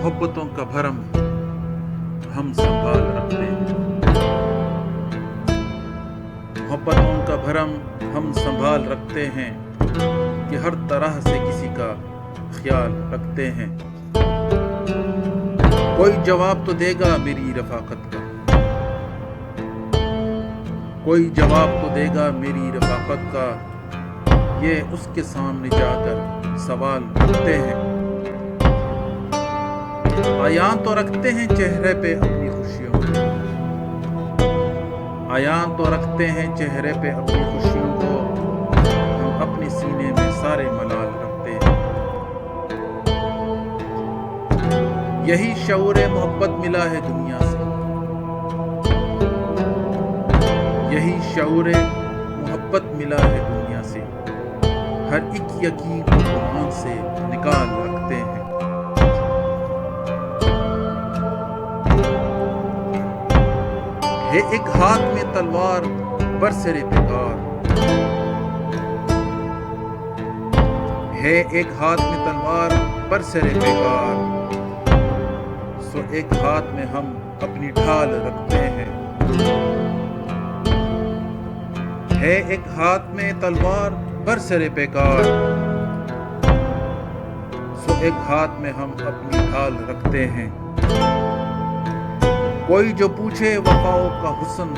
محبتوں کا بھرم ہم سنبھال رکھتے ہیں، محبتوں کا بھرم ہم سنبھال رکھتے ہیں کہ ہر طرح سے کسی کا خیال رکھتے ہیں۔ کوئی جواب تو دے گا میری رفاقت کا، کوئی جواب تو دے گا میری رفاقت کا، یہ اس کے سامنے جا کر سوال رکھتے ہیں۔ عیاں تو رکھتے ہیں چہرے پہ اپنی خوشیوں کو، عیاں تو رکھتے ہیں چہرے پہ اپنی خوشیوں کو، ہم اپنے سینے میں سارے ملال رکھتے ہیں۔ یہی شعور محبت ملا ہے دنیا سے، یہی شعور محبت ملا ہے دنیا سے، ہر ایک یقین کو گمان سے نکال رکھتے ہیں۔ ہے ایک ہاتھ میں تلوار برسر پیکار، ہے ایک ہاتھ میں تلوار برسر پیکار، سو ایک ہاتھ میں ہم اپنی ڈھال رکھتے ہیں۔ ہے ایک ہاتھ میں تلوار برسر پیکار، سو ایک ہاتھ میں ہم اپنی ڈھال رکھتے ہیں۔ کوئی جو پوچھے وفاؤں کا حسن،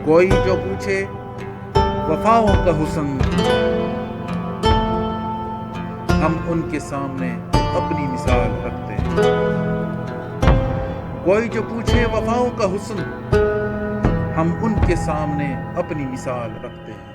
کوئی جو پوچھے وفاؤں کا حسن، ہم ان کے سامنے اپنی مثال رکھتے ہیں۔ کوئی جو پوچھے وفاؤں کا حسن، ہم ان کے سامنے اپنی مثال رکھتے ہیں۔